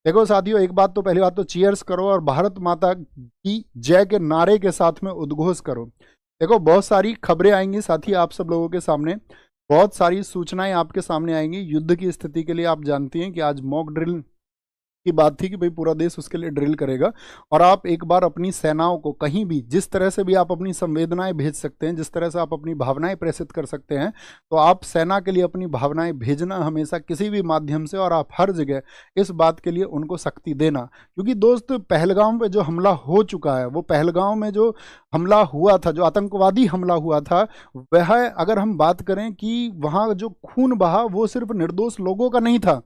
देखो साथियों, एक बात तो, पहली बात तो चीयर्स करो और भारत माता की जय के नारे के साथ में उद्घोष करो। देखो बहुत सारी खबरें आएंगी साथी आप सब लोगों के सामने, बहुत सारी सूचनाएं आपके सामने आएंगी। युद्ध की स्थिति के लिए आप जानती हैं कि आज मॉक ड्रिल की बात थी कि भाई पूरा देश उसके लिए ड्रिल करेगा। और आप एक बार अपनी सेनाओं को कहीं भी, जिस तरह से भी आप अपनी संवेदनाएं भेज सकते हैं, जिस तरह से आप अपनी भावनाएं प्रेषित कर सकते हैं, तो आप सेना के लिए अपनी भावनाएं भेजना हमेशा किसी भी माध्यम से, और आप हर जगह इस बात के लिए उनको शक्ति देना। क्योंकि दोस्त, पहलगाम पे जो हमला हो चुका है, वो पहलगाम में जो हमला हुआ था, जो आतंकवादी हमला हुआ था, वह अगर हम बात करें कि वहाँ जो खून बहा वो सिर्फ निर्दोष लोगों का नहीं था,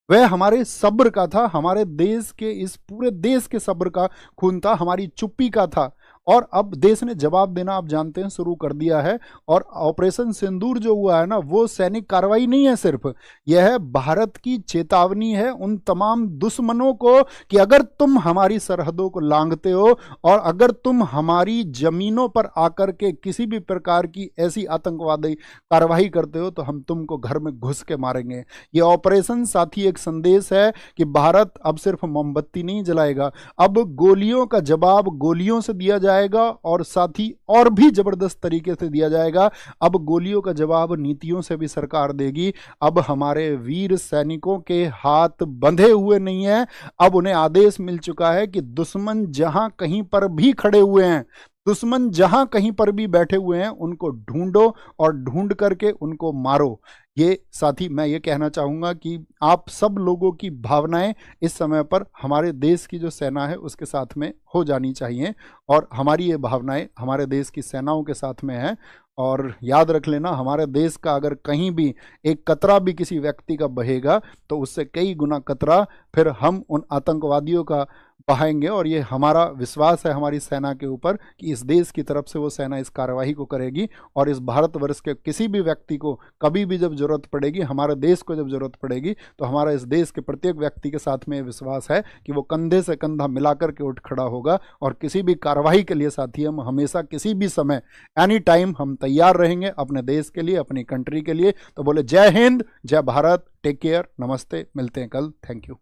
वह हमारे सब्र का था, हमारे देश के, इस पूरे देश के सब्र का खून था, हमारी चुप्पी का था। और अब देश ने जवाब देना, आप जानते हैं, शुरू कर दिया है। और ऑपरेशन सिंदूर जो हुआ है ना, वो सैनिक कार्रवाई नहीं है सिर्फ, यह भारत की चेतावनी है उन तमाम दुश्मनों को कि अगर तुम हमारी सरहदों को लांघते हो और अगर तुम हमारी जमीनों पर आकर के किसी भी प्रकार की ऐसी आतंकवादी कार्रवाई करते हो, तो हम तुमको घर में घुस के मारेंगे। ये ऑपरेशन साथी एक संदेश है कि भारत अब सिर्फ मोमबत्ती नहीं जलाएगा, अब गोलियों का जवाब गोलियों से दिया जाएगा, और साथ ही और भी जबरदस्त तरीके से दिया जाएगा। अब गोलियों का जवाब नीतियों से भी सरकार देगी। अब हमारे वीर सैनिकों के हाथ बंधे हुए नहीं है, अब उन्हें आदेश मिल चुका है कि दुश्मन जहां कहीं पर भी खड़े हुए हैं, दुश्मन जहां कहीं पर भी बैठे हुए हैं, उनको ढूंढो और ढूंढ करके उनको मारो। ये साथी मैं ये कहना चाहूँगा कि आप सब लोगों की भावनाएं इस समय पर हमारे देश की जो सेना है उसके साथ में हो जानी चाहिए, और हमारी ये भावनाएं हमारे देश की सेनाओं के साथ में है। और याद रख लेना, हमारे देश का अगर कहीं भी एक कतरा भी किसी व्यक्ति का बहेगा, तो उससे कई गुना कतरा फिर हम उन आतंकवादियों का बहाएंगे। और ये हमारा विश्वास है हमारी सेना के ऊपर कि इस देश की तरफ से वो सेना इस कार्यवाही को करेगी, और इस भारतवर्ष के किसी भी व्यक्ति को कभी भी जब जरूरत पड़ेगी, हमारे देश को जब जरूरत पड़ेगी, तो हमारा इस देश के प्रत्येक व्यक्ति के साथ में विश्वास है कि वो कंधे से कंधा मिलाकर के उठ खड़ा होगा। और किसी भी कार्यवाही के लिए साथी हम हमेशा किसी भी समय एनी टाइम हम तैयार रहेंगे अपने देश के लिए, अपनी कंट्री के लिए। तो बोले जय हिंद, जय भारत, टेक केयर, नमस्ते, मिलते हैं कल, थैंक यू।